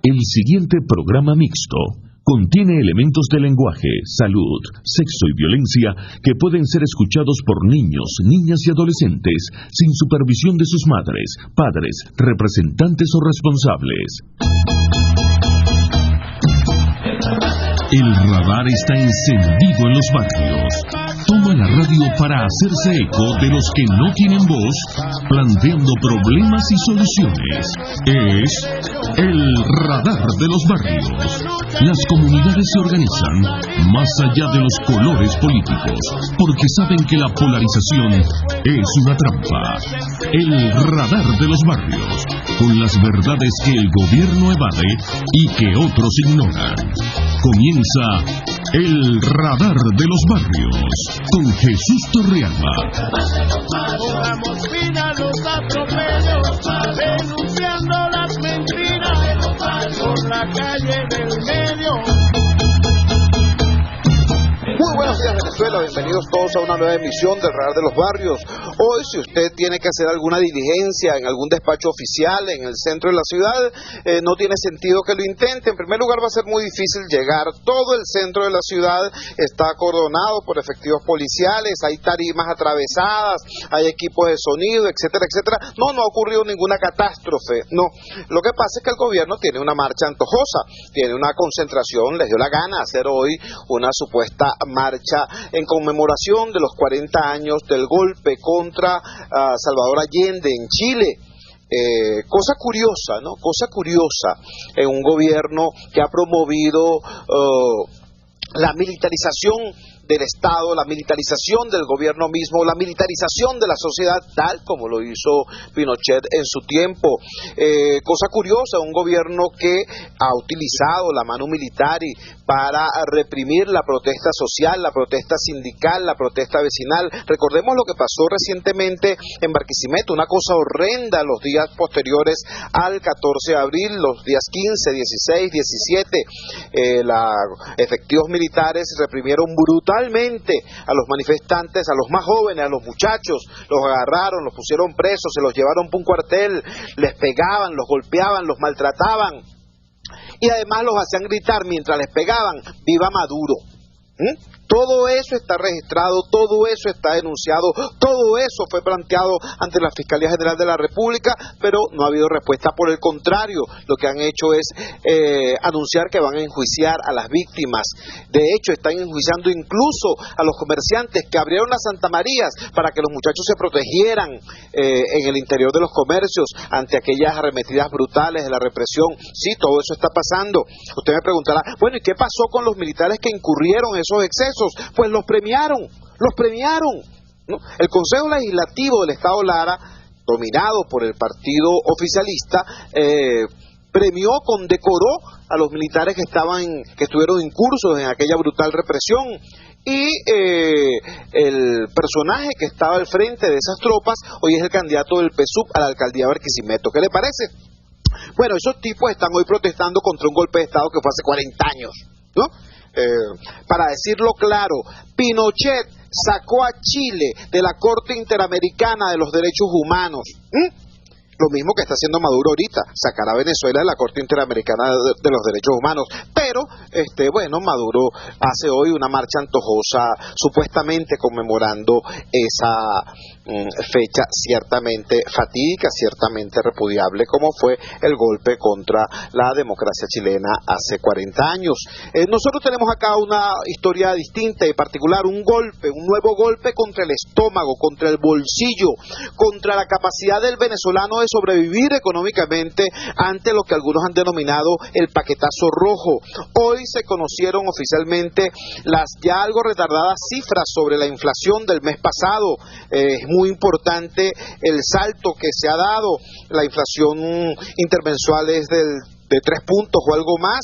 El siguiente programa mixto contiene elementos de lenguaje, salud, sexo y violencia que pueden ser escuchados por niños, niñas y adolescentes sin supervisión de sus madres, padres, representantes o responsables. El radar está encendido en los barrios. Toma la radio para hacerse eco de los que no tienen voz, planteando problemas y soluciones. Es el radar de los barrios. Las comunidades se organizan más allá de los colores políticos, porque saben que la polarización es una trampa. El radar de los barrios, con las verdades que el gobierno evade y que otros ignoran. Comienza el radar de los barrios con Jesús Torrealba. Pongamos fin a los atropellos, denunciando las mentiras por la calle del medio. Muy buenos días, Venezuela, bienvenidos todos a una nueva emisión del Radar de los Barrios. Hoy, si usted tiene que hacer alguna diligencia en algún despacho oficial en el centro de la ciudad, no tiene sentido que lo intente. En primer lugar, va a ser muy difícil llegar. Todo el centro de la ciudad está acordonado por efectivos policiales, hay tarimas atravesadas, hay equipos de sonido, etcétera, etcétera. No ha ocurrido ninguna catástrofe, no. Lo que pasa es que el gobierno tiene una marcha antojosa, tiene una concentración, les dio la gana hacer hoy una supuesta marcha en conmemoración de los 40 años del golpe contra Salvador Allende en Chile. Cosa curiosa, ¿no? Cosa curiosa en un gobierno que ha promovido la militarización del Estado, la militarización del gobierno mismo, la militarización de la sociedad, tal como lo hizo Pinochet en su tiempo. Cosa curiosa, un gobierno que ha utilizado la mano militar para reprimir la protesta social, la protesta sindical, la protesta vecinal. Recordemos lo que pasó recientemente en Barquisimeto, una cosa horrenda los días posteriores al 14 de abril, los días 15, 16, 17. Efectivos militares reprimieron brutalmente a los manifestantes, a los más jóvenes, a los muchachos, los agarraron, los pusieron presos, se los llevaron para un cuartel, les pegaban, los golpeaban, los maltrataban y además los hacían gritar mientras les pegaban: ¡Viva Maduro! Todo eso está registrado, todo eso está denunciado, todo eso fue planteado ante la Fiscalía General de la República, pero no ha habido respuesta. Por el contrario, lo que han hecho es anunciar que van a enjuiciar a las víctimas. De hecho, están enjuiciando incluso a los comerciantes que abrieron las Santa Marías para que los muchachos se protegieran en el interior de los comercios ante aquellas arremetidas brutales de la represión. Sí, todo eso está pasando. Usted me preguntará, bueno, ¿y qué pasó con los militares que incurrieron en esos excesos? Pues los premiaron, ¿no? El Consejo Legislativo del Estado Lara, dominado por el partido oficialista, condecoró a los militares que estuvieron incursos en aquella brutal represión. Y el personaje que estaba al frente de esas tropas hoy es el candidato del PSUV a la alcaldía de Barquisimeto. ¿Qué le parece? Bueno, esos tipos están hoy protestando contra un golpe de Estado que fue hace 40 años, ¿no? Para decirlo claro, Pinochet sacó a Chile de la Corte Interamericana de los Derechos Humanos. Lo mismo que está haciendo Maduro ahorita, sacar a Venezuela de la Corte Interamericana de los Derechos Humanos. Pero, Maduro hace hoy una marcha antojosa, supuestamente conmemorando esa fecha ciertamente fatídica, ciertamente repudiable, como fue el golpe contra la democracia chilena hace 40 años. Nosotros tenemos acá una historia distinta y particular, un nuevo golpe contra el estómago, contra el bolsillo, contra la capacidad del venezolano de sobrevivir económicamente ante lo que algunos han denominado el paquetazo rojo. Hoy se conocieron oficialmente las ya algo retardadas cifras sobre la inflación del mes pasado. Es muy importante el salto que se ha dado. La inflación intermensual es de 3 puntos o algo más.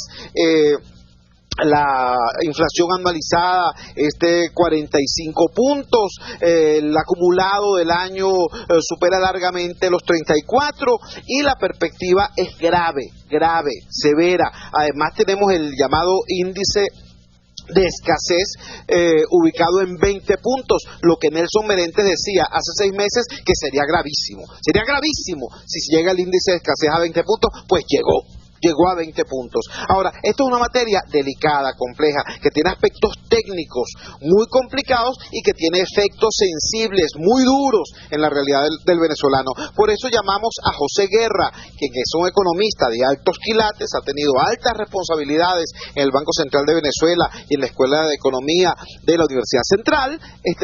La inflación anualizada es de 45 puntos, el acumulado del año supera largamente los 34 y la perspectiva es grave, severa. Además tenemos el llamado índice de escasez ubicado en 20 puntos, lo que Nelson Merentes decía hace 6 meses que sería gravísimo si llega el índice de escasez a 20 puntos, pues llegó. llegó a 20 puntos. Ahora, esto es una materia delicada, compleja, que tiene aspectos técnicos muy complicados y que tiene efectos sensibles, muy duros en la realidad del venezolano. Por eso llamamos a José Guerra, quien es un economista de altos quilates, ha tenido altas responsabilidades en el Banco Central de Venezuela y en la Escuela de Economía de la Universidad Central,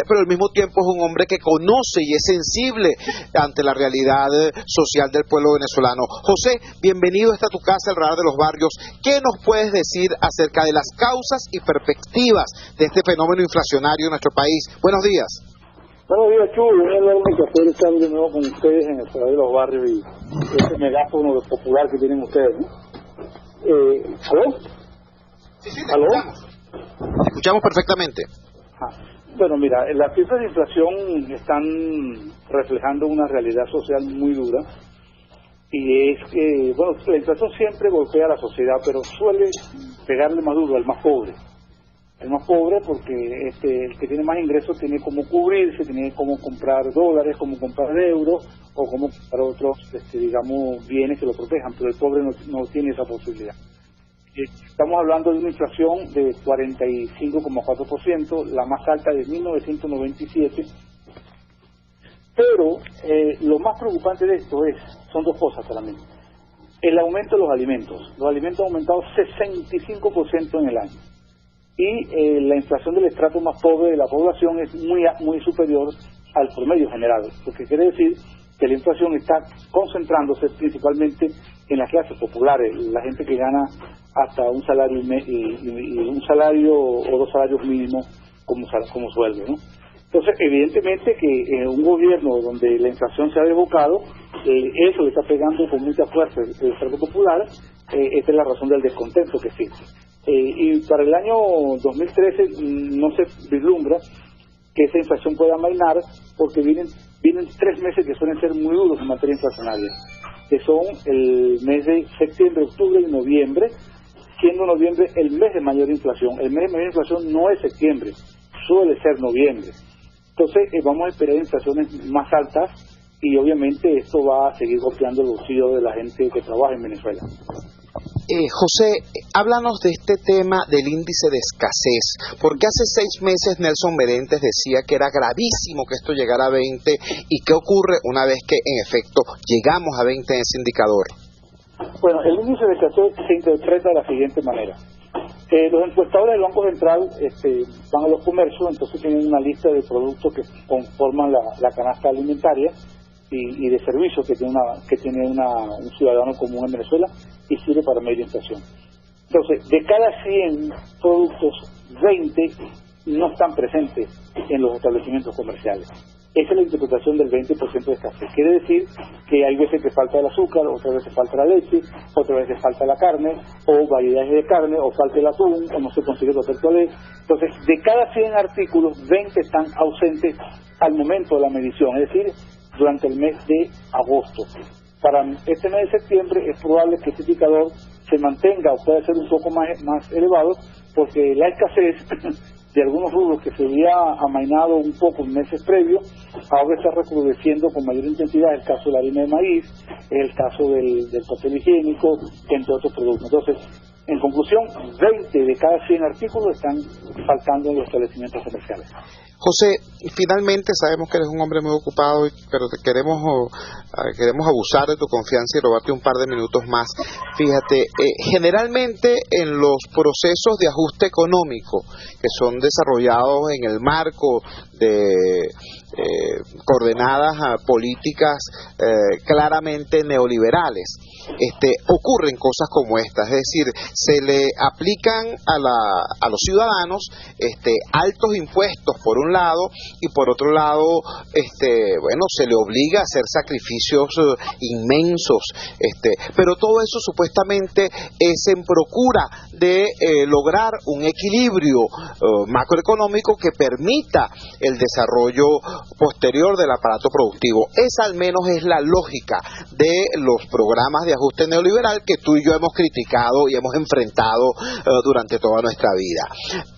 pero al mismo tiempo es un hombre que conoce y es sensible ante la realidad social del pueblo venezolano. José, bienvenido a tu casa, el Radar de los Barrios. ¿Qué nos puedes decir acerca de las causas y perspectivas de este fenómeno inflacionario en nuestro país? Buenos días. Buenos días, Chuy. Un enorme placer estar de nuevo con ustedes en el Radar de los Barrios y este megáfono popular que tienen ustedes, ¿no? ¿Aló? Sí, ¿Aló? Escuchamos perfectamente. Bueno, mira, las cifras de inflación están reflejando una realidad social muy dura y es que, bueno, la inflación siempre golpea a la sociedad, pero suele pegarle más duro al más pobre. El más pobre porque el que tiene más ingresos tiene cómo cubrirse, tiene cómo comprar dólares, cómo comprar euros o cómo comprar otros, digamos, bienes que lo protejan, pero el pobre no tiene esa posibilidad. Estamos hablando de una inflación de 45,4%, la más alta de 1997. Pero lo más preocupante de esto son dos cosas solamente. El aumento de los alimentos. Los alimentos han aumentado 65% en el año. Y la inflación del estrato más pobre de la población es muy superior al promedio general. Lo que quiere decir que la inflación está concentrándose principalmente en las clases populares, la gente que gana hasta un salario y un salario o 2 salarios mínimos como sueldo, ¿no? Entonces, evidentemente que un gobierno donde la inflación se ha desbocado, eso le está pegando con mucha fuerza el estrato popular. Esta es la razón del descontento que existe. Y para el año 2013 no se vislumbra que esa inflación pueda amainar porque vienen 3 meses que suelen ser muy duros en materia inflacionaria, que son el mes de septiembre, octubre y noviembre, siendo noviembre el mes de mayor inflación. El mes de mayor inflación no es septiembre, suele ser noviembre. Entonces vamos a esperar inflaciones más altas y obviamente esto va a seguir golpeando el bolsillo de la gente que trabaja en Venezuela. José, háblanos de este tema del índice de escasez, porque hace 6 meses Nelson Merentes decía que era gravísimo que esto llegara a 20, y ¿qué ocurre una vez que en efecto llegamos a 20 en ese indicador? Bueno, el índice de escasez se interpreta de la siguiente manera. Los encuestadores del Banco Central van a los comercios, entonces tienen una lista de productos que conforman la canasta alimentaria y de servicios que tiene un ciudadano común en Venezuela y sirve para medir la inflación. Entonces, de cada 100 productos, 20 no están presentes en los establecimientos comerciales. Esa es la interpretación del 20% de escasez. Quiere decir que hay veces que falta el azúcar, otras veces falta la leche, otras veces falta la carne, o variedades de carne, o falta el atún, o no se consigue el papel toalé. Entonces, de cada 100 artículos, 20 están ausentes al momento de la medición, es decir, durante el mes de agosto. Para este mes de septiembre es probable que este indicador se mantenga o pueda ser un poco más elevado, porque la escasez de algunos rubros que se había amainado un poco en meses previos, ahora está recrudeciendo con mayor intensidad. El caso de la harina de maíz, el caso del papel higiénico, entre otros productos. Entonces, en conclusión, 20 de cada 100 artículos están faltando en los establecimientos comerciales. José, finalmente sabemos que eres un hombre muy ocupado, pero queremos abusar de tu confianza y robarte un par de minutos más. Fíjate, generalmente en los procesos de ajuste económico que son desarrollados en el marco de coordenadas políticas claramente neoliberales, ocurren cosas como estas, es decir, se le aplican a los ciudadanos altos impuestos por un lado, y por otro lado se le obliga a hacer sacrificios inmensos, pero todo eso supuestamente es en procura de lograr un equilibrio macroeconómico que permita el desarrollo posterior del aparato productivo. Esa al menos es la lógica de los programas de ajuste neoliberal que tú y yo hemos criticado y hemos enfrentado durante toda nuestra vida.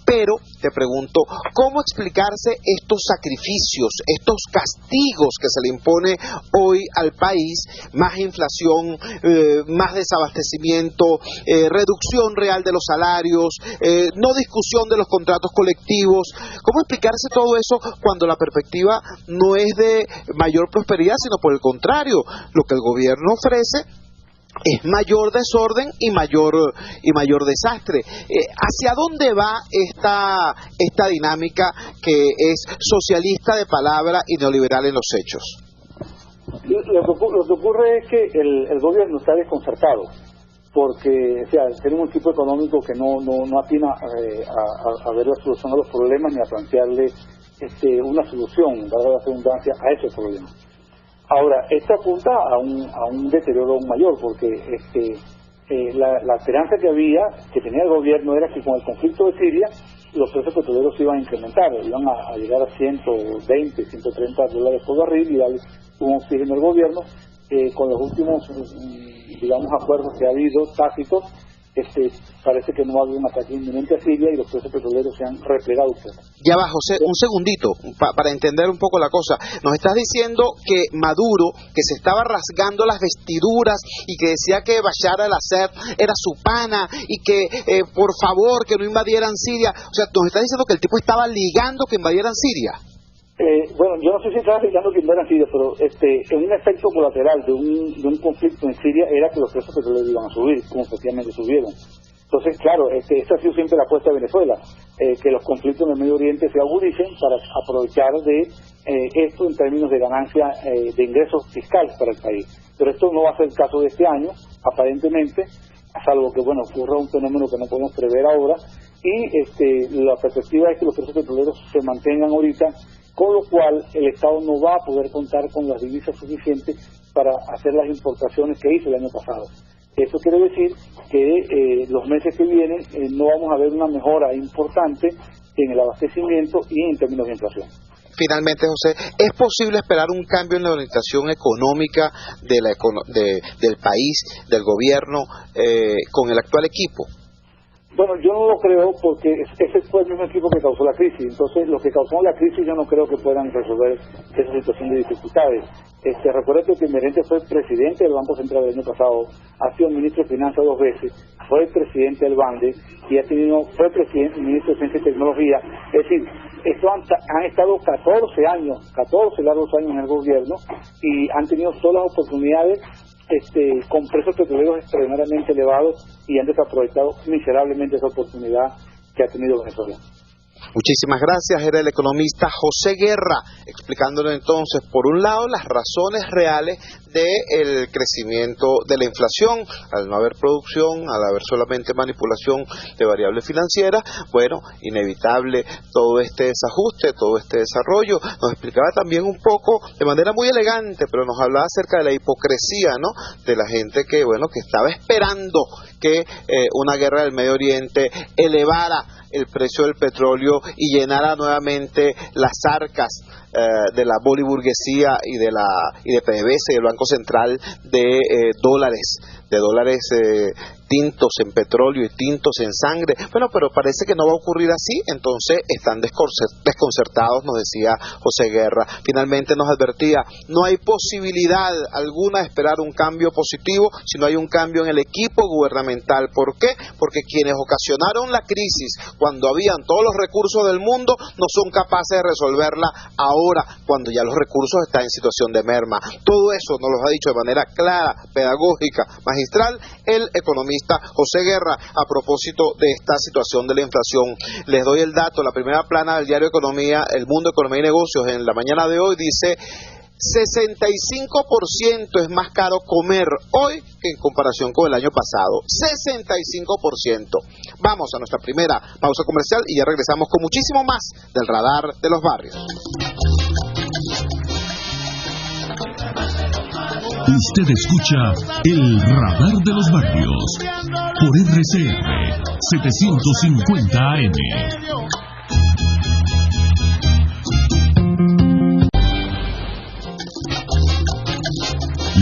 Pero te pregunto, ¿cómo explicarse estos sacrificios, estos castigos que se le impone hoy al país? Más inflación, más desabastecimiento, reducción real de los salarios, no discusión de los contratos colectivos. ¿Cómo explicarse todo eso cuando la perspectiva no es de mayor prosperidad, sino por el contrario, lo que el gobierno ofrece es mayor desorden y mayor desastre? ¿Hacia dónde va esta dinámica que es socialista de palabra y neoliberal en los hechos? Lo que ocurre es que el gobierno está desconcertado, porque tenemos un equipo económico que no atina a ver la solución a los problemas ni a plantearle una solución, dada la redundancia, a esos problemas. Ahora, esto apunta a un deterioro aún mayor, porque la esperanza que tenía el gobierno era que con el conflicto de Siria los precios petroleros se iban a incrementar, iban a llegar a 120, 130 dólares por barril y darle un oxígeno al gobierno. Con los últimos, acuerdos que ha habido tácitos, parece que no va a haber un ataque inminente a Siria y los precios petroleros se han replegado. Ya va, José, un segundito, para entender un poco la cosa. Nos estás diciendo que Maduro, que se estaba rasgando las vestiduras y que decía que Bashar al-Assad era su pana y que, por favor, que no invadieran Siria. O sea, nos estás diciendo que el tipo estaba ligando que invadieran Siria. Yo no sé si estaba explicando que invadieran Siria, pero un efecto colateral de un conflicto en Siria era que los precios petroleros iban a subir, como efectivamente subieron. Entonces, claro, esta ha sido siempre la apuesta de Venezuela, que los conflictos en el Medio Oriente se agudicen para aprovechar de esto en términos de ganancia de ingresos fiscales para el país. Pero esto no va a ser el caso de este año, aparentemente, salvo que, ocurra un fenómeno que no podemos prever ahora, y la perspectiva es que los precios petroleros se mantengan ahorita, con lo cual el Estado no va a poder contar con las divisas suficientes para hacer las importaciones que hizo el año pasado. Eso quiere decir que los meses que vienen no vamos a ver una mejora importante en el abastecimiento y en términos de inflación. Finalmente, José, ¿es posible esperar un cambio en la orientación económica del país, del gobierno, con el actual equipo? Yo no lo creo, porque ese fue el mismo equipo que causó la crisis. Entonces, los que causaron la crisis yo no creo que puedan resolver esa situación de dificultades. Recuerda que Merente fue presidente del Banco Central el año pasado, ha sido ministro de Finanzas 2 veces, fue presidente del BANDE y fue ministro de Ciencia y Tecnología. Es decir, han estado 14 largos años en el gobierno y han tenido todas las oportunidades con precios petroleros extraordinariamente elevados y han desaprovechado miserablemente esa oportunidad que ha tenido Venezuela. Muchísimas gracias. Era el economista José Guerra, explicándole entonces, por un lado, las razones reales del crecimiento de la inflación, al no haber producción, al haber solamente manipulación de variables financieras, inevitable todo este desajuste, todo este desarrollo. Nos explicaba también un poco, de manera muy elegante, pero nos hablaba acerca de la hipocresía, ¿no?, de la gente que estaba esperando que una guerra del Medio Oriente elevara el precio del petróleo y llenara nuevamente las arcas de la boliburguesía y de PDVSA y del Banco Central de dólares tintos en petróleo y tintos en sangre. Pero parece que no va a ocurrir así, entonces están desconcertados, nos decía José Guerra. Finalmente nos advertía, no hay posibilidad alguna de esperar un cambio positivo si no hay un cambio en el equipo gubernamental. ¿Por qué? Porque quienes ocasionaron la crisis cuando habían todos los recursos del mundo no son capaces de resolverla ahora, cuando ya los recursos están en situación de merma. Todo eso nos lo ha dicho de manera clara, pedagógica, magistral, el economista José Guerra, a propósito de esta situación de la inflación. Les doy el dato, la primera plana del diario Economía, El Mundo, Economía y Negocios, en la mañana de hoy dice 65% es más caro comer hoy que en comparación con el año pasado. 65%. Vamos a nuestra primera pausa comercial y ya regresamos con muchísimo más del Radar de los Barrios. Usted escucha El Radar de los Barrios por RCR 750 AM.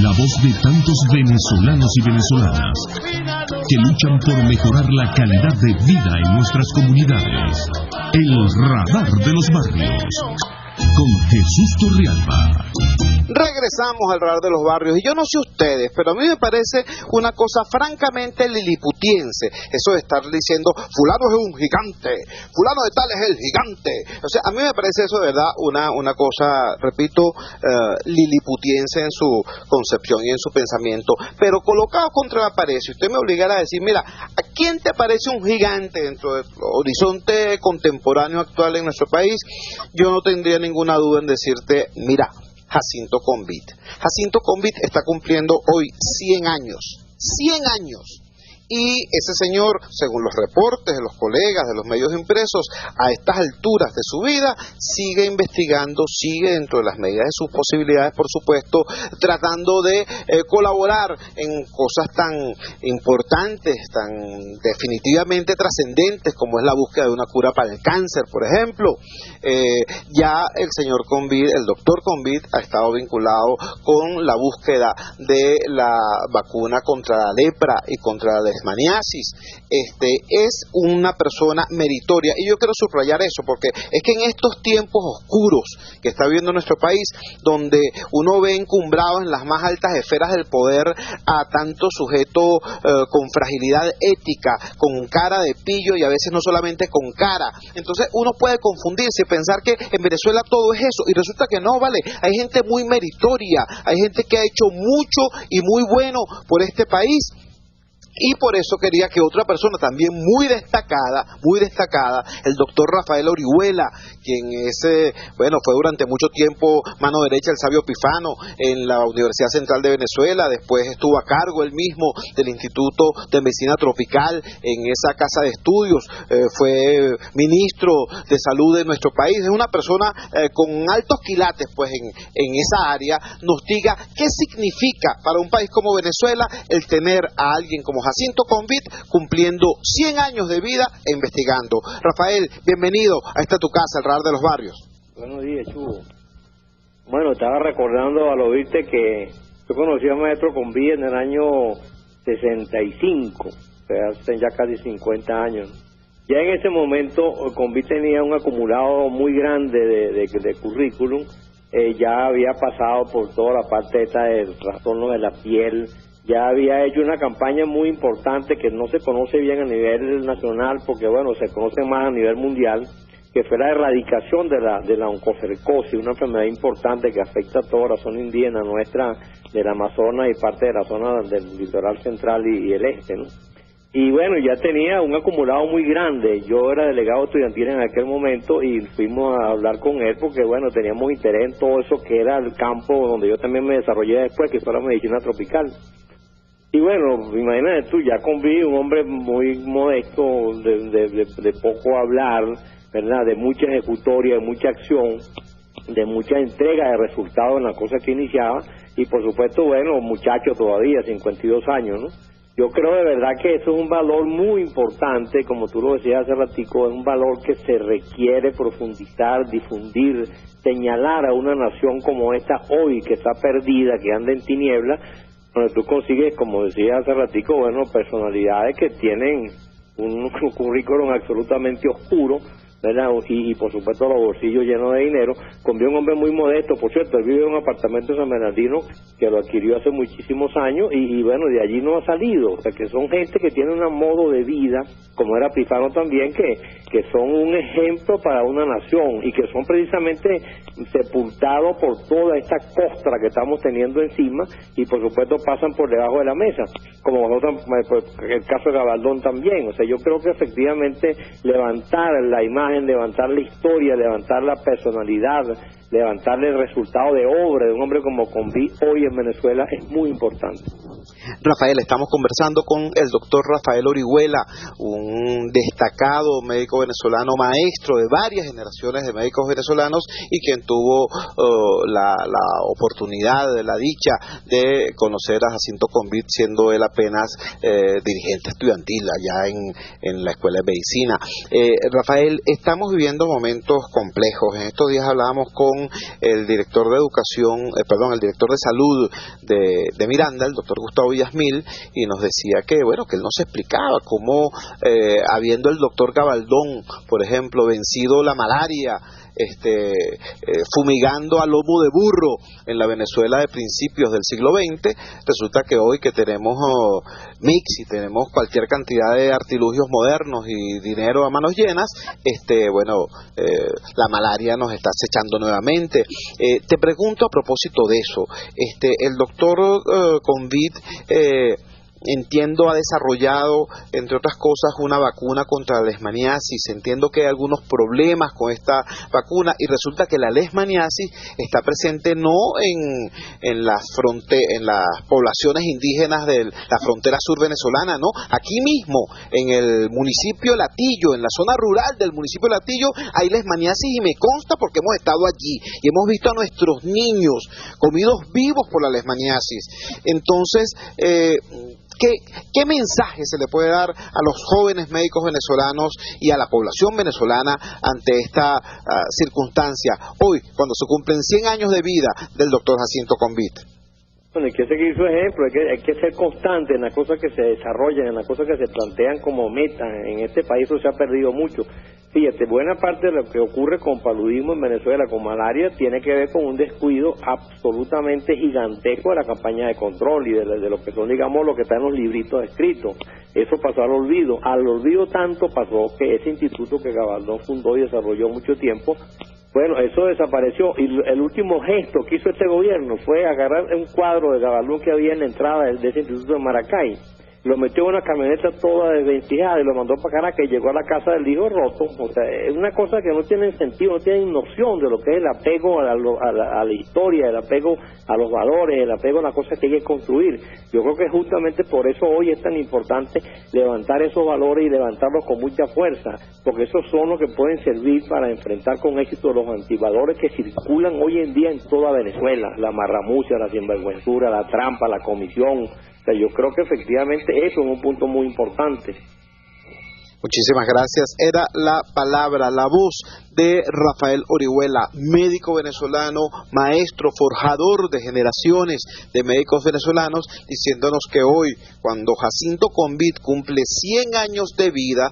La voz de tantos venezolanos y venezolanas que luchan por mejorar la calidad de vida en nuestras comunidades. El Radar de los Barrios, con Jesús Torrealba. Regresamos al Radar de los Barrios, y yo no sé ustedes, pero a mí me parece una cosa francamente liliputiense, eso de estar diciendo, fulano es un gigante, fulano de tal es el gigante. O sea, a mí me parece eso de verdad una cosa, repito, liliputiense en su concepción y en su pensamiento, pero colocado contra la pared, si usted me obligara a decir, mira, ¿a quién te parece un gigante dentro del horizonte contemporáneo actual en nuestro país? Yo no tendría ninguna duda en decirte, mira, Jacinto Convit. Jacinto Convit está cumpliendo hoy 100 años. 100 años. Y ese señor, según los reportes de los colegas, de los medios impresos, a estas alturas de su vida, sigue investigando, sigue dentro de las medidas de sus posibilidades, por supuesto, tratando de colaborar en cosas tan importantes, tan definitivamente trascendentes, como es la búsqueda de una cura para el cáncer, por ejemplo. Ya el señor Convit, el doctor Convit, ha estado vinculado con la búsqueda de la vacuna contra la lepra y contra la leishmaniasis. Es una persona meritoria, y yo quiero subrayar eso, porque es que en estos tiempos oscuros que está viviendo nuestro país, donde uno ve encumbrado en las más altas esferas del poder a tanto sujeto con fragilidad ética, con cara de pillo, y a veces no solamente con cara, entonces uno puede confundirse y pensar que en Venezuela todo es eso, y resulta que no, vale, hay gente muy meritoria, hay gente que ha hecho mucho y muy bueno por este país. Y por eso quería que otra persona también muy destacada, el doctor Rafael Orihuela, quien fue durante mucho tiempo mano derecha del sabio Pifano en la Universidad Central de Venezuela, después estuvo a cargo él mismo del Instituto de Medicina Tropical en esa casa de estudios, fue ministro de salud de nuestro país, es una persona con altos quilates pues en esa área. Nos diga qué significa para un país como Venezuela el tener a alguien como Jacinto Convit cumpliendo 100 años de vida e investigando. Rafael, bienvenido a esta tu casa, el Radar de los Barrios. Buenos días, Chugo. Bueno, estaba recordando al oírte que yo conocí al maestro Convit en el año 65, o sea, hace ya casi 50 años. Ya en ese momento Convit tenía un acumulado muy grande de currículum, ya había pasado por toda la parte esta del trastorno de la piel, ya había hecho una campaña muy importante que no se conoce bien a nivel nacional, porque bueno, se conoce más a nivel mundial, que fue la erradicación de la oncocercosis, una enfermedad importante que afecta a toda la zona indígena nuestra, del Amazonas y parte de la zona del litoral central y el este, ¿no? Y bueno, ya tenía un acumulado muy grande. Yo era delegado estudiantil en aquel momento y fuimos a hablar con él porque bueno, teníamos interés en todo eso que era el campo donde yo también me desarrollé después, que fue la medicina tropical. Y bueno, imagínate tú, ya Convit, un hombre muy modesto, de poco hablar, ¿verdad? De mucha ejecutoria, de mucha acción, de mucha entrega de resultados en la cosa que iniciaba, y por supuesto, bueno, muchacho todavía, 52 años, ¿no? Yo creo de verdad que eso es un valor muy importante, como tú lo decías hace ratico, es un valor que se requiere profundizar, difundir, señalar a una nación como esta hoy, que está perdida, que anda en tinieblas, donde tú consigues, como decía hace ratico, bueno, personalidades que tienen un currículum absolutamente oscuro, ¿verdad? Y por supuesto los bolsillos llenos de dinero. Convió un hombre muy modesto, por cierto, él vive en un apartamento en San Bernardino que lo adquirió hace muchísimos años y bueno, de allí no ha salido. O sea, que son gente que tiene un modo de vida, como era Pifano también, que son un ejemplo para una nación y que son precisamente sepultados por toda esta costra que estamos teniendo encima y por supuesto pasan por debajo de la mesa, como el caso de Gabaldón también. O sea, yo creo que efectivamente levantar la imagen, levantar la historia, levantar la personalidad, levantar el resultado de obra de un hombre como Convit hoy en Venezuela es muy importante. Rafael, estamos conversando con el doctor Rafael Orihuela, un destacado médico venezolano, maestro de varias generaciones de médicos venezolanos y quien tuvo la oportunidad, la dicha de conocer a Jacinto Convit siendo él apenas dirigente estudiantil allá en la Escuela de Medicina. Rafael, estamos viviendo momentos complejos. En estos días hablábamos con el director de educación, el director de salud de Miranda, el doctor Gustavo Villasmil, y nos decía que él no se explicaba cómo, habiendo el doctor Gabaldón, por ejemplo, vencido la malaria, fumigando a lomo de burro en la Venezuela de principios del siglo XX, resulta que hoy que tenemos mix y tenemos cualquier cantidad de artilugios modernos y dinero a manos llenas, la malaria nos está acechando nuevamente. Te pregunto a propósito de eso, el doctor Convit, entiendo, ha desarrollado, entre otras cosas, una vacuna contra la leishmaniasis. Entiendo que hay algunos problemas con esta vacuna y resulta que la leishmaniasis está presente no en las poblaciones indígenas de la frontera sur venezolana, no, aquí mismo, en el municipio de Latillo, en la zona rural del municipio de Latillo, hay leishmaniasis y me consta porque hemos estado allí y hemos visto a nuestros niños comidos vivos por la leishmaniasis. Entonces, ¿qué mensaje se le puede dar a los jóvenes médicos venezolanos y a la población venezolana ante esta circunstancia? Hoy, cuando se cumplen 100 años de vida del doctor Jacinto Convit. Bueno, hay que seguir su ejemplo, hay que ser constante en las cosas que se desarrollan, en las cosas que se plantean como meta. En este país eso se ha perdido mucho. Fíjate, buena parte de lo que ocurre con paludismo en Venezuela, con malaria, tiene que ver con un descuido absolutamente gigantesco de la campaña de control y de lo que son, digamos, lo que está en los libritos escritos. Eso pasó al olvido. Al olvido tanto pasó que ese instituto que Gabaldón fundó y desarrolló mucho tiempo, bueno, eso desapareció y el último gesto que hizo este gobierno fue agarrar un cuadro de Gabaldón que había en la entrada de ese instituto de Maracay, lo metió en una camioneta toda desvencijada y lo mandó para Caracas y llegó a la casa del hijo roto. O sea, es una cosa que no tiene sentido, no tienen noción de lo que es el apego a la historia, el apego a los valores, el apego a las cosas que hay que construir. Yo creo que justamente por eso hoy es tan importante levantar esos valores y levantarlos con mucha fuerza, porque esos son los que pueden servir para enfrentar con éxito los antivalores que circulan hoy en día en toda Venezuela, la marramucia, la sinvergüenzura, la trampa, la comisión. O sea, yo creo que efectivamente eso es un punto muy importante. Muchísimas gracias. Era la palabra, la voz de Rafael Orihuela, médico venezolano, maestro, forjador de generaciones de médicos venezolanos, diciéndonos que hoy, cuando Jacinto Convit cumple 100 años de vida,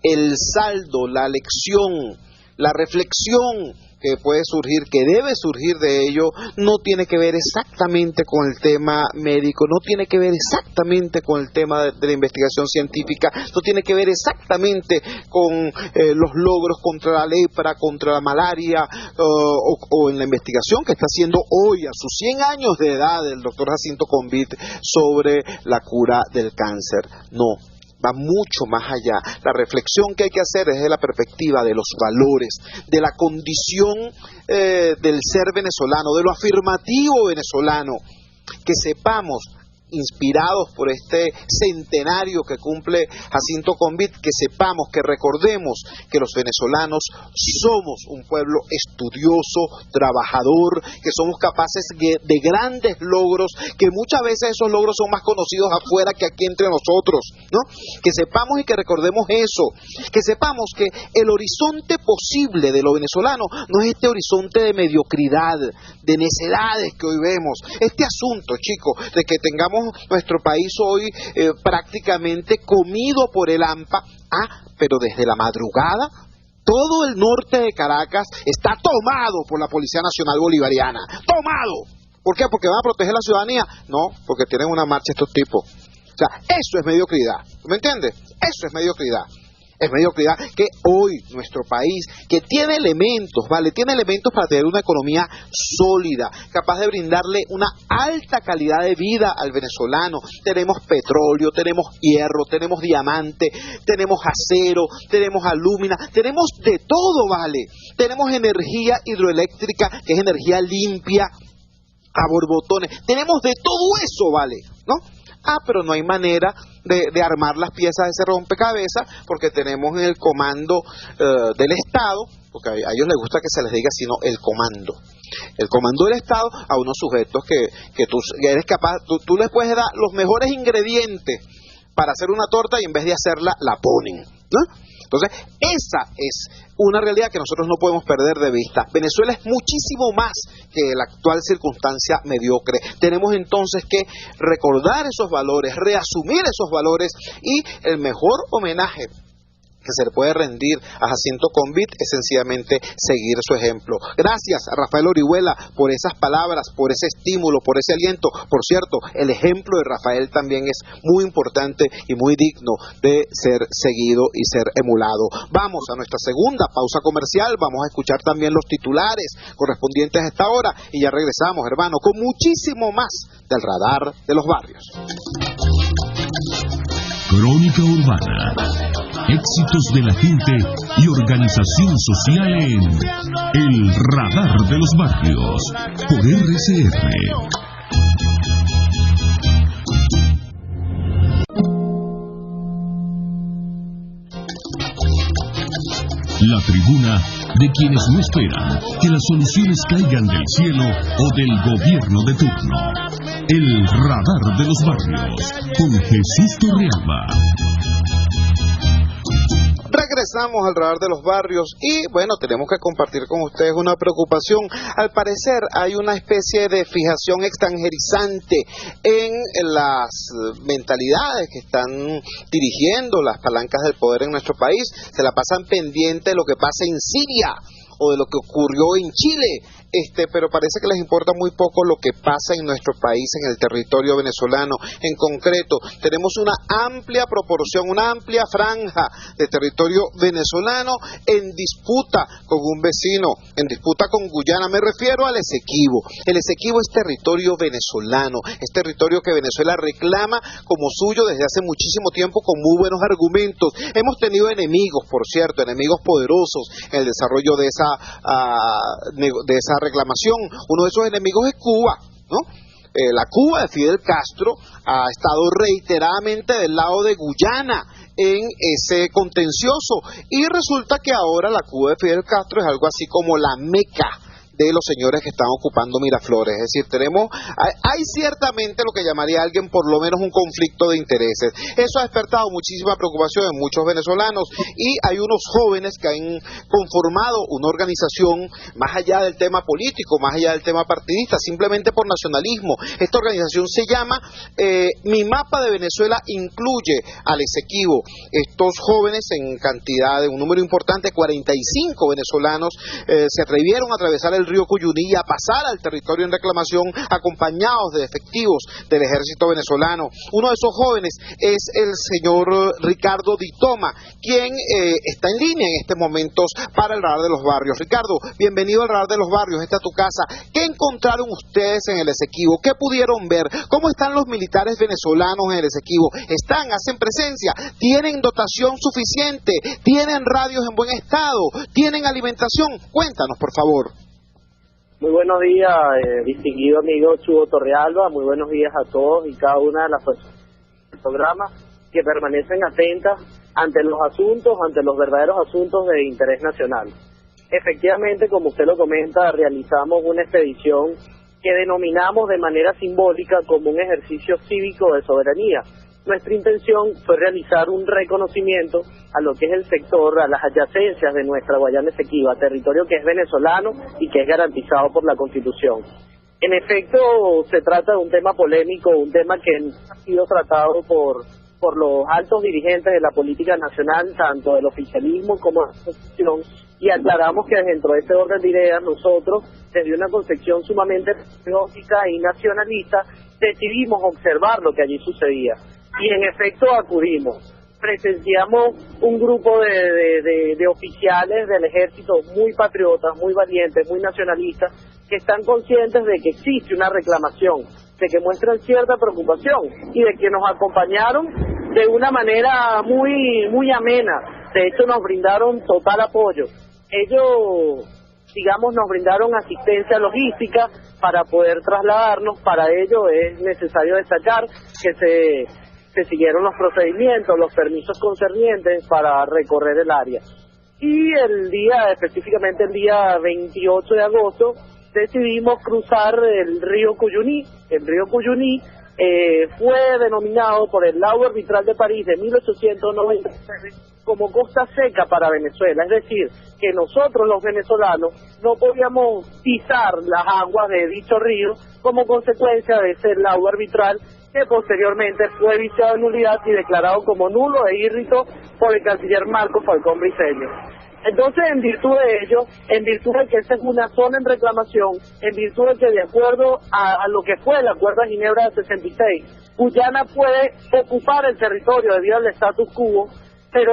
el saldo, la lección, la reflexión que puede surgir, que debe surgir de ello, no tiene que ver exactamente con el tema médico, no tiene que ver exactamente con el tema de la investigación científica, no tiene que ver exactamente con los logros contra la lepra, contra la malaria, o en la investigación que está haciendo hoy, a sus 100 años de edad, el doctor Jacinto Convit sobre la cura del cáncer. No, va mucho más allá. La reflexión que hay que hacer es de la perspectiva de los valores, de la condición del ser venezolano, de lo afirmativo venezolano, que sepamos, inspirados por este centenario que cumple Jacinto Convit, que sepamos, que recordemos que los venezolanos somos un pueblo estudioso, trabajador, que somos capaces de grandes logros, que muchas veces esos logros son más conocidos afuera que aquí entre nosotros, ¿no? Que sepamos y que recordemos eso, que sepamos que el horizonte posible de lo venezolano no es este horizonte de mediocridad, de necedades que hoy vemos. Este asunto, chicos, de que tengamos nuestro país hoy prácticamente comido por el hampa, pero desde la madrugada todo el norte de Caracas está tomado por la Policía Nacional Bolivariana, tomado. ¿Por qué? ¿Porque van a proteger la ciudadanía? No, porque tienen una marcha estos tipos. O sea, eso es mediocridad, ¿me entiendes? Eso es mediocridad. Es mediocridad que hoy nuestro país, que tiene elementos, tiene elementos para tener una economía sólida, capaz de brindarle una alta calidad de vida al venezolano. Tenemos petróleo, tenemos hierro, tenemos diamante, tenemos acero, tenemos alúmina, tenemos de todo, Tenemos energía hidroeléctrica, que es energía limpia. a borbotones, tenemos de todo eso, ¿vale? ¿No? Pero no hay manera de armar las piezas de ese rompecabezas porque tenemos en el comando del Estado, porque a ellos les gusta que se les diga sino el comando del Estado a unos sujetos que tú eres capaz, tú les puedes dar los mejores ingredientes para hacer una torta y en vez de hacerla, la ponen, ¿no? Entonces, esa es una realidad que nosotros no podemos perder de vista. Venezuela es muchísimo más que la actual circunstancia mediocre. Tenemos entonces que recordar esos valores, reasumir esos valores y el mejor homenaje que se le puede rendir a Jacinto Convit es sencillamente seguir su ejemplo. Gracias a Rafael Orihuela por esas palabras, por ese estímulo, por ese aliento. Por cierto, el ejemplo de Rafael también es muy importante y muy digno de ser seguido y ser emulado. Vamos a nuestra segunda pausa comercial, vamos a escuchar también los titulares correspondientes a esta hora y ya regresamos, hermano, con muchísimo más del Radar de los Barrios. Crónica Urbana. Éxitos de la gente y organización social en El Radar de los Barrios por RCR. La tribuna de quienes no esperan que las soluciones caigan del cielo o del gobierno de turno. El Radar de los Barrios con Jesús Torrealba. Regresamos al Radar de los Barrios y bueno, tenemos que compartir con ustedes una preocupación. Al parecer hay una especie de fijación extranjerizante en las mentalidades que están dirigiendo las palancas del poder en nuestro país. Se la pasan pendiente de lo que pasa en Siria o de lo que ocurrió en Chile. Pero parece que les importa muy poco lo que pasa en nuestro país, en el territorio venezolano. En concreto, tenemos una amplia proporción, una amplia franja de territorio venezolano en disputa con un vecino, en disputa con Guyana. Me refiero al Esequibo. El Esequibo es territorio venezolano, es territorio que Venezuela reclama como suyo desde hace muchísimo tiempo con muy buenos argumentos. Hemos tenido enemigos, por cierto, enemigos poderosos en el desarrollo de esa reclamación. Uno de esos enemigos es Cuba, ¿no? La Cuba de Fidel Castro ha estado reiteradamente del lado de Guyana en ese contencioso y resulta que ahora la Cuba de Fidel Castro es algo así como la Meca de los señores que están ocupando Miraflores. Es decir, hay ciertamente lo que llamaría alguien por lo menos un conflicto de intereses. Eso ha despertado muchísima preocupación en muchos venezolanos y hay unos jóvenes que han conformado una organización más allá del tema político, más allá del tema partidista, simplemente por nacionalismo. Esta organización se llama Mi Mapa de Venezuela Incluye al Esequibo. Estos jóvenes en cantidad de un número importante, 45 venezolanos, se atrevieron a atravesar el río Cuyuní a pasar al territorio en reclamación acompañados de efectivos del ejército venezolano. Uno de esos jóvenes es el señor Ricardo Di Toma, quien está en línea en estos momentos para el Radar de los Barrios. Ricardo, bienvenido al Radar de los Barrios, esta es tu casa. ¿Qué encontraron ustedes en el Esequibo? ¿Qué pudieron ver? ¿Cómo están los militares venezolanos en el Esequibo? ¿Hacen presencia? ¿Tienen dotación suficiente? ¿Tienen radios en buen estado? ¿Tienen alimentación? Cuéntanos, por favor. Muy buenos días, distinguido amigo Chugo Torrealba, muy buenos días a todos y cada una de las personas del programa que permanecen atentas ante los verdaderos asuntos de interés nacional. Efectivamente, como usted lo comenta, realizamos una expedición que denominamos de manera simbólica como un ejercicio cívico de soberanía. Nuestra intención fue realizar un reconocimiento a lo que es el sector, a las adyacencias de nuestra Guayana Esequiba, territorio que es venezolano y que es garantizado por la Constitución. En efecto, se trata de un tema polémico, un tema que ha sido tratado por los altos dirigentes de la política nacional, tanto del oficialismo como de la oposición, y aclaramos que dentro de este orden de ideas nosotros, desde una concepción sumamente patriótica y nacionalista, decidimos observar lo que allí sucedía. Y en efecto acudimos, presenciamos un grupo de oficiales del ejército muy patriotas, muy valientes, muy nacionalistas, que están conscientes de que existe una reclamación, de que muestran cierta preocupación y de que nos acompañaron de una manera muy amena. De hecho nos brindaron total apoyo. Ellos digamos, nos brindaron asistencia logística para poder trasladarnos. Para ello es necesario destacar que se siguieron los procedimientos, los permisos concernientes para recorrer el área. Y específicamente el día 28 de agosto, decidimos cruzar el río Cuyuní. El río Cuyuní fue denominado por el Laudo Arbitral de París de 1899 como costa seca para Venezuela, es decir, que nosotros los venezolanos no podíamos pisar las aguas de dicho río como consecuencia de ese laudo arbitral, que posteriormente fue viciado en nulidad y declarado como nulo e írrito por el canciller Marco Falcón Briceño. Entonces, en virtud de ello, en virtud de que esa es una zona en reclamación, en virtud de que de acuerdo a lo que fue el Acuerdo de Ginebra del 66, Guyana puede ocupar el territorio debido al status quo,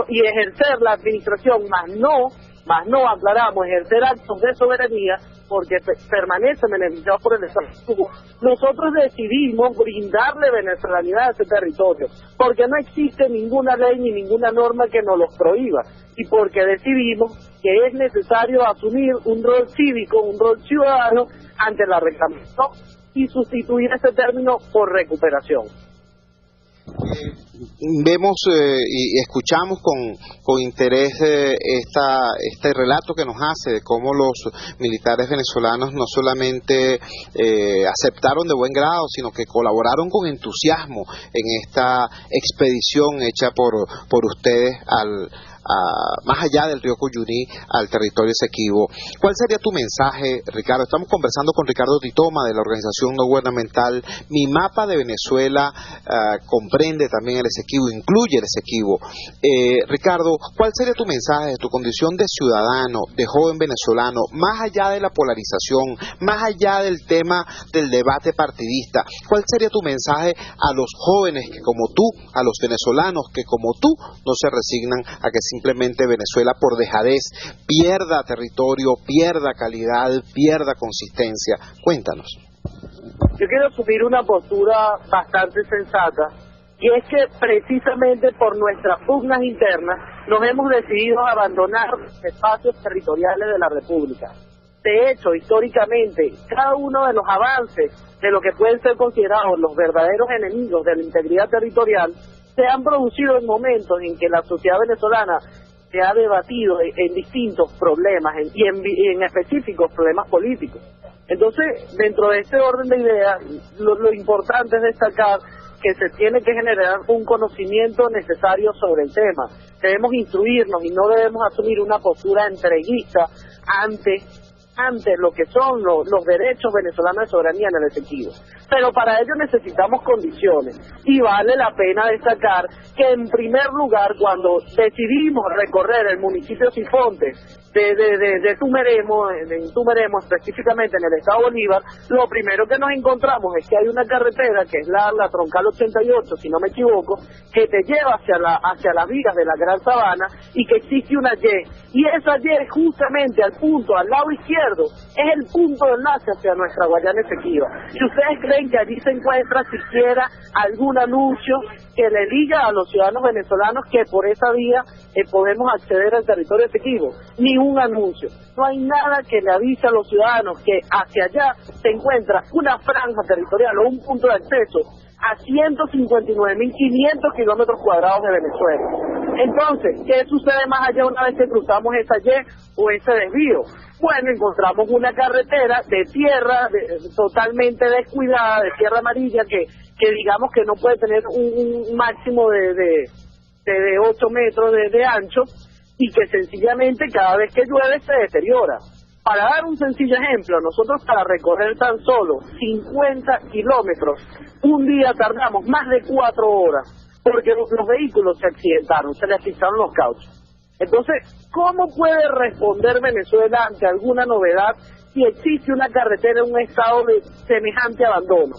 y ejercer la administración, más no aclaramos, ejercer actos de soberanía, porque permanece beneficiado por el status quo. Nosotros decidimos brindarle venezolanidad a ese territorio, porque no existe ninguna ley ni ninguna norma que nos los prohíba, y porque decidimos que es necesario asumir un rol cívico, un rol ciudadano ante la reclamación y sustituir ese término por recuperación. Vemos y escuchamos con interés este relato que nos hace de cómo los militares venezolanos no solamente aceptaron de buen grado, sino que colaboraron con entusiasmo en esta expedición hecha por ustedes más allá del río Cuyuní, al territorio Esequibo. ¿Cuál sería tu mensaje, Ricardo? Estamos conversando con Ricardo Titoma, de la organización no gubernamental Mi Mapa de Venezuela. Comprende también el Esequibo, incluye el Esequibo. Ricardo, ¿cuál sería tu mensaje de tu condición de ciudadano, de joven venezolano, más allá de la polarización, más allá del tema del debate partidista? ¿Cuál sería tu mensaje a los jóvenes que como tú, a los venezolanos que como tú no se resignan a que simplemente Venezuela por dejadez pierda territorio, pierda calidad, pierda consistencia? Cuéntanos. Yo quiero asumir una postura bastante sensata, y es que precisamente por nuestras pugnas internas nos hemos decidido abandonar los espacios territoriales de la República. De hecho, históricamente, cada uno de los avances de lo que pueden ser considerados los verdaderos enemigos de la integridad territorial se han producido en momentos en que la sociedad venezolana se ha debatido en distintos problemas y en específicos problemas políticos. Entonces, dentro de este orden de ideas, lo importante es destacar que se tiene que generar un conocimiento necesario sobre el tema. Debemos instruirnos y no debemos asumir una postura entreguista ante lo que son los derechos venezolanos de soberanía en el Esequibo. Pero para ello necesitamos condiciones, y vale la pena destacar que en primer lugar, cuando decidimos recorrer el municipio Sifontes de Tumeremo, en Tumeremo específicamente en el estado Bolívar, lo primero que nos encontramos es que hay una carretera que es la troncal 88, si no me equivoco, que te lleva hacia las vías de la Gran Sabana, y que existe una y esa Y justamente al lado izquierdo, es el punto de enlace hacia nuestra Guayana Esequiba. Si ustedes creen que allí se encuentra siquiera algún anuncio que le diga a los ciudadanos venezolanos que por esa vía podemos acceder al territorio Esequibo, ni un anuncio. No hay nada que le avise a los ciudadanos que hacia allá se encuentra una franja territorial o un punto de acceso a 159.500 kilómetros cuadrados de Venezuela. Entonces, ¿qué sucede más allá una vez que cruzamos esa Y o ese desvío? Bueno, encontramos una carretera de tierra totalmente descuidada, de tierra amarilla, que digamos que no puede tener un máximo de 8 metros de ancho, y que sencillamente cada vez que llueve se deteriora. Para dar un sencillo ejemplo, nosotros para recorrer tan solo 50 kilómetros, un día tardamos más de 4 horas, porque los vehículos se accidentaron, se les pisaron los cauchos. Entonces, ¿cómo puede responder Venezuela ante alguna novedad si existe una carretera en un estado de semejante abandono?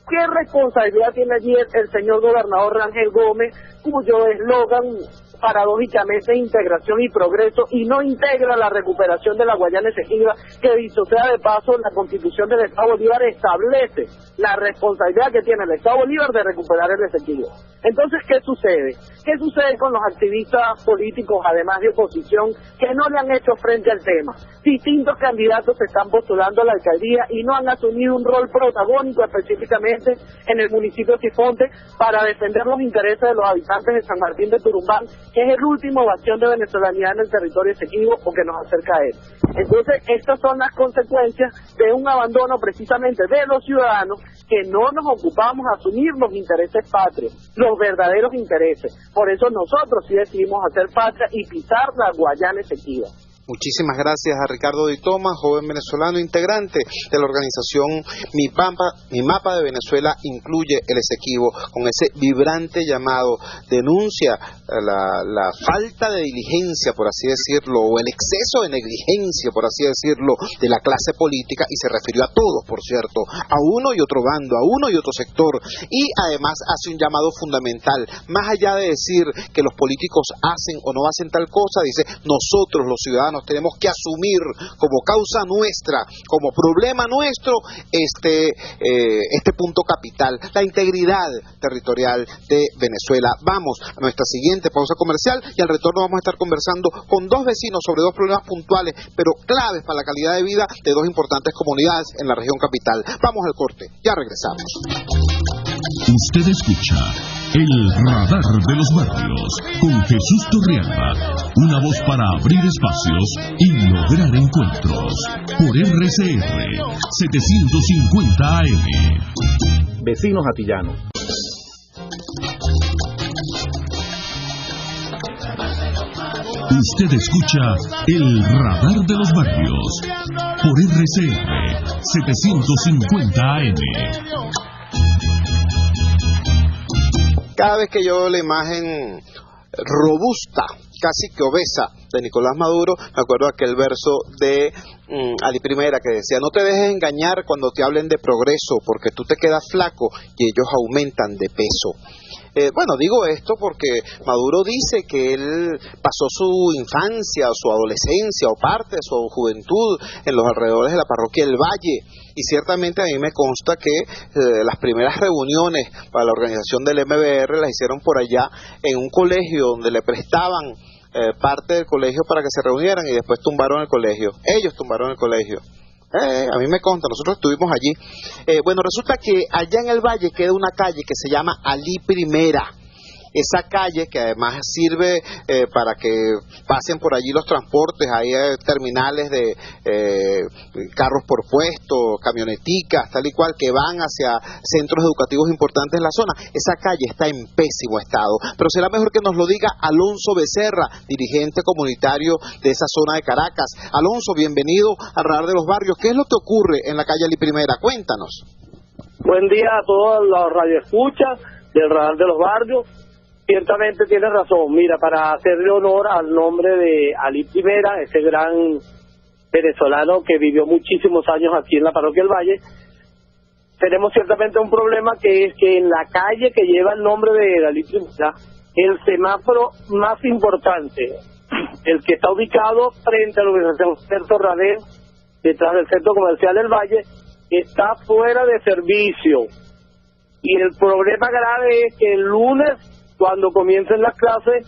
¿Qué responsabilidad tiene allí el señor gobernador Rangel Gómez, cuyo eslogan paradójicamente es integración y progreso, y no integra la recuperación de la Guayana Esequiba, que dicho sea de paso, la Constitución del Estado Bolívar establece la responsabilidad que tiene el Estado Bolívar de recuperar el Esequibo? Entonces, ¿qué sucede? ¿Qué sucede con los activistas políticos, además de oposición, que no le han hecho frente al tema? Distintos candidatos se están postulando a la alcaldía y no han asumido un rol protagónico específicamente en el municipio de Sifonte para defender los intereses de los habitantes de San Martín de Turumbán, que es el último bastión de venezolanidad en el territorio Esequibo o que nos acerca a él. Entonces, estas son las consecuencias de un abandono precisamente de los ciudadanos, que no nos ocupamos a asumir los intereses patrios, los verdaderos intereses. Por eso nosotros sí decidimos hacer patria y pisar la Guayana Esequiba. Muchísimas gracias a Ricardo Di Toma, joven venezolano integrante de la organización Mi Mapa de Venezuela Incluye el Esequibo, con ese vibrante llamado. Denuncia la falta de diligencia, por así decirlo, o el exceso de negligencia, por así decirlo, de la clase política, y se refirió a todos, por cierto, a uno y otro bando, a uno y otro sector, y además hace un llamado fundamental. Más allá de decir que los políticos hacen o no hacen tal cosa, dice: nosotros los ciudadanos tenemos que asumir como causa nuestra, como problema nuestro, este punto capital, la integridad territorial de Venezuela. Vamos a nuestra siguiente pausa comercial y al retorno vamos a estar conversando con dos vecinos sobre dos problemas puntuales, pero claves para la calidad de vida de dos importantes comunidades en la región capital. Vamos al corte, ya regresamos. Usted escucha El Radar de los Barrios con Jesús Torrealba, una voz para abrir espacios y lograr encuentros, por RCR 750 AM. Vecinos atillanos. Usted escucha El Radar de los Barrios por RCR 750 AM. Cada vez que yo veo la imagen robusta, casi que obesa, de Nicolás Maduro, me acuerdo de aquel verso de Ali Primera que decía: no te dejes engañar cuando te hablen de progreso, porque tú te quedas flaco y ellos aumentan de peso. Bueno, digo esto porque Maduro dice que él pasó su infancia, su adolescencia o parte de su juventud en los alrededores de la parroquia del Valle, y ciertamente a mí me consta que las primeras reuniones para la organización del MBR las hicieron por allá en un colegio donde le prestaban parte del colegio para que se reunieran, y después tumbaron el colegio. Ellos tumbaron el colegio. A mí me consta, nosotros estuvimos allí. Bueno, resulta que allá en el Valle queda una calle que se llama Ali Primera. Esa calle, que además sirve para que pasen por allí los transportes, hay terminales de carros por puesto, camioneticas, tal y cual, que van hacia centros educativos importantes en la zona. Esa calle está en pésimo estado, pero será mejor que nos lo diga Alonso Becerra, dirigente comunitario de esa zona de Caracas. Alonso, bienvenido al Radar de los Barrios. ¿Qué es lo que ocurre en la calle Ali Primera? Cuéntanos. Buen día a todos los radioescuchas del Radar de los Barrios. Ciertamente tienes razón. Mira, para hacerle honor al nombre de Ali Primera, ese gran venezolano que vivió muchísimos años aquí en la parroquia del Valle, tenemos ciertamente un problema, que es que en la calle que lleva el nombre de Ali Primera, el semáforo más importante, el que está ubicado frente a la organización Cerro Radén, detrás del centro comercial del Valle, está fuera de servicio. Y el problema grave es que el lunes, cuando comiencen las clases,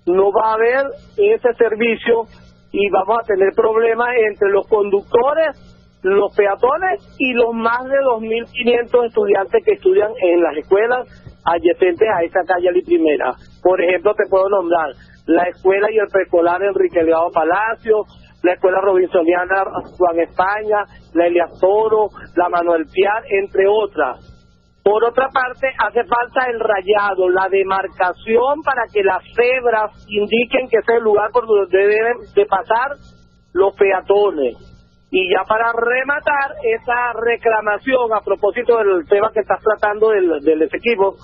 no va a haber ese servicio y vamos a tener problemas entre los conductores, los peatones y los más de 2.500 estudiantes que estudian en las escuelas adyacentes a esa calle Ali Primera. Por ejemplo, te puedo nombrar la escuela y el preescolar Enrique Leao Palacio, la escuela robinsoniana Juan España, la Elias Toro, la Manuel Piar, entre otras. Por otra parte, hace falta el rayado, la demarcación para que las cebras indiquen que ese es el lugar por donde deben de pasar los peatones. Y ya para rematar esa reclamación a propósito del tema que estás tratando del Esequibo,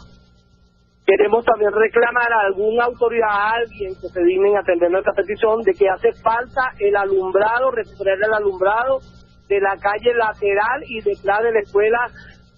queremos también reclamar a alguna autoridad, a alguien que se dignen a atender nuestra petición de que hace falta el alumbrado, recuperar el alumbrado de la calle lateral y detrás de la escuela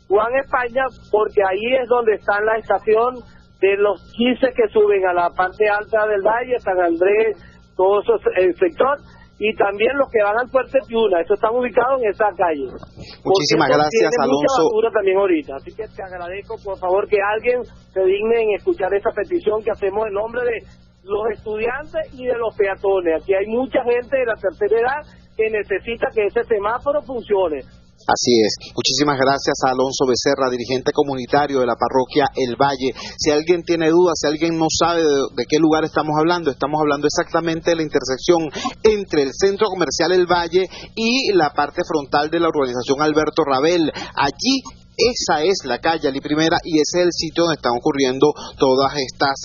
Juan España, porque ahí es donde está la estación de los 15 que suben a la parte alta del valle, San Andrés, todo eso, el sector, y también los que van al Puerto Piuna. Eso están ubicados en esa calle. Muchísimas gracias, Alonso. Mucha basura también ahorita, así que te agradezco, por favor, que alguien se digne en escuchar esa petición que hacemos en nombre de los estudiantes y de los peatones. Aquí hay mucha gente de la tercera edad que necesita que ese semáforo funcione. Así es. Muchísimas gracias a Alonso Becerra, dirigente comunitario de la parroquia El Valle. Si alguien tiene dudas, si alguien no sabe de qué lugar estamos hablando exactamente de la intersección entre el centro comercial El Valle y la parte frontal de la urbanización Alberto Rabel. Allí, esa es la calle Ali Primera y ese es el sitio donde están ocurriendo todas estas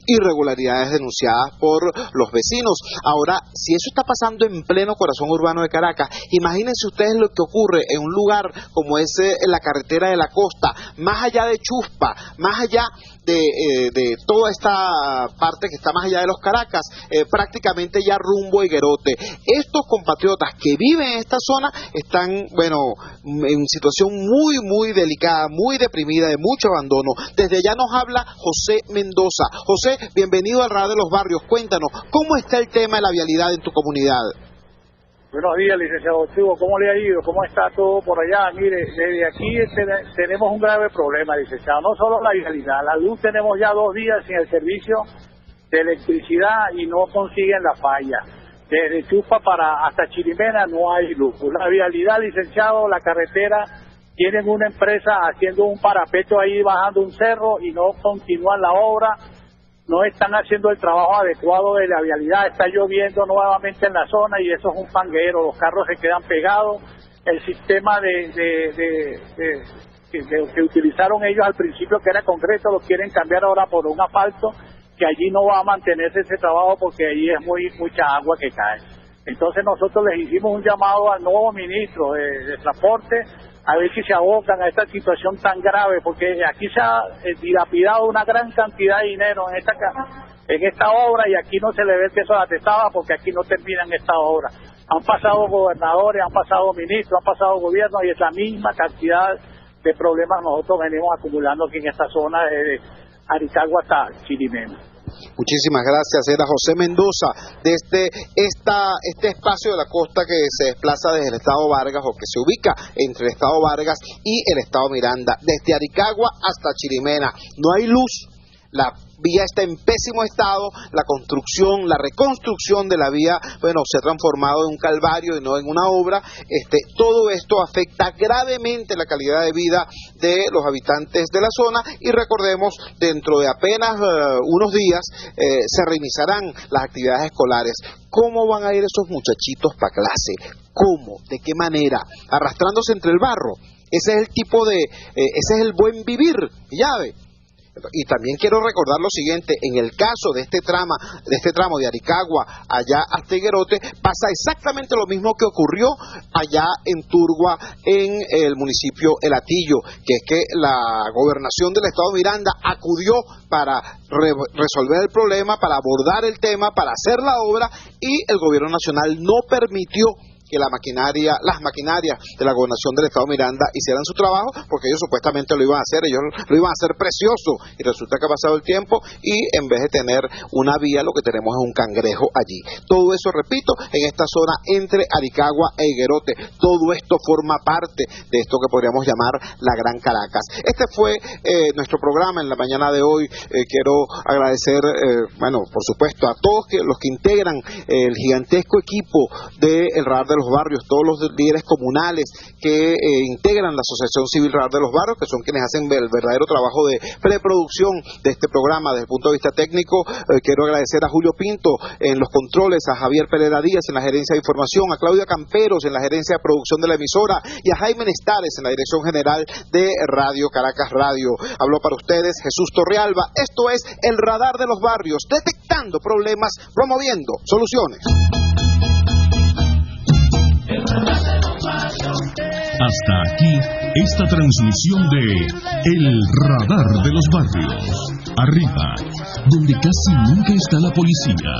irregularidades denunciadas por los vecinos. Ahora, si eso está pasando en pleno corazón urbano de Caracas, imagínense ustedes lo que ocurre en un lugar como es la carretera de la costa, más allá de Chuspa, más allá de toda esta parte que está más allá de los Caracas, prácticamente ya rumbo a Higuerote. Estos compatriotas que viven en esta zona están, en situación muy delicada, muy deprimida, de mucho abandono. Desde allá nos habla José Mendoza. José, bienvenido al Radar de los Barrios. Cuéntanos, ¿cómo está el tema de la vialidad en tu comunidad? Buenos días, licenciado Chivo. ¿Cómo le ha ido? ¿Cómo está todo por allá? Mire, desde aquí tenemos un grave problema, licenciado. No solo la vialidad, la luz tenemos ya 2 días sin el servicio de electricidad y no consiguen la falla. Desde Chupa hasta Chirimena no hay luz. La vialidad, licenciado, la carretera, tienen una empresa haciendo un parapeto ahí bajando un cerro y no continúan la obra. No están haciendo el trabajo adecuado de la vialidad, está lloviendo nuevamente en la zona y eso es un fanguero, los carros se quedan pegados, el sistema que utilizaron ellos al principio, que era concreto, lo quieren cambiar ahora por un asfalto, que allí no va a mantenerse ese trabajo porque allí es mucha agua que cae. Entonces nosotros les hicimos un llamado al nuevo ministro de Transporte, a ver si se abocan a esta situación tan grave, porque aquí se ha dilapidado una gran cantidad de dinero en esta obra y aquí no se le ve el peso de la testada porque aquí no terminan esta obra. Han pasado gobernadores, han pasado ministros, han pasado gobiernos y es la misma cantidad de problemas nosotros venimos acumulando aquí en esta zona de Aricagua hasta Chirimena. Muchísimas gracias. Era José Mendoza desde este espacio de la costa que se desplaza desde el estado Vargas o que se ubica entre el estado Vargas y el estado Miranda, desde Aricagua hasta Chirimena. No hay luz, la vía está en pésimo estado, la construcción, la reconstrucción de la vía, se ha transformado en un calvario y no en una obra. Todo esto afecta gravemente la calidad de vida de los habitantes de la zona y recordemos, dentro de apenas unos días se reiniciarán las actividades escolares. ¿Cómo van a ir esos muchachitos para clase? ¿Cómo? ¿De qué manera? Arrastrándose entre el barro. Ese es el buen vivir, llave. Y también quiero recordar lo siguiente: en el caso de este tramo de Aricagua allá hasta Higuerote, pasa exactamente lo mismo que ocurrió allá en Turgua, en el municipio El Hatillo, que es que la gobernación del estado Miranda acudió para resolver el problema, para abordar el tema, para hacer la obra, y el gobierno nacional no permitió que las maquinarias de la gobernación del estado Miranda hicieran su trabajo, porque ellos supuestamente lo iban a hacer, ellos lo iban a hacer precioso, y resulta que ha pasado el tiempo y en vez de tener una vía lo que tenemos es un cangrejo allí. Todo eso, repito, en esta zona entre Aricagua e Higuerote. Todo esto forma parte de esto que podríamos llamar la Gran Caracas. Este fue nuestro programa en la mañana de hoy. Quiero agradecer, por supuesto, a todos los que integran el gigantesco equipo del Radar de los Barrios, todos los líderes comunales que integran la Asociación Civil Radar de los Barrios, que son quienes hacen el verdadero trabajo de preproducción de este programa desde el punto de vista técnico. Quiero agradecer a Julio Pinto en los controles, a Javier Pereira Díaz en la gerencia de información, a Claudia Camperos en la gerencia de producción de la emisora y a Jaime Nestares en la dirección general de Radio Caracas Radio. Habló para ustedes Jesús Torrealba. Esto es el Radar de los Barrios, detectando problemas, promoviendo soluciones. Hasta aquí esta transmisión de El Radar de los Barrios. Arriba, donde casi nunca está la policía,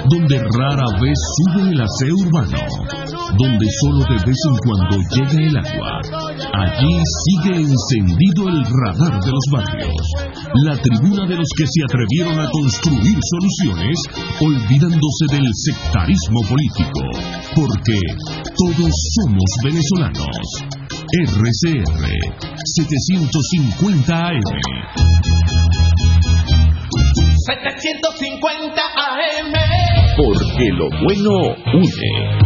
donde rara vez sube el aseo urbano, donde solo de vez en cuando llega el agua. Allí sigue encendido el radar de los barrios, la tribuna de los que se atrevieron a construir soluciones, olvidándose del sectarismo político, porque todos somos venezolanos. RCR 750 AM. 750 AM. Porque lo bueno une.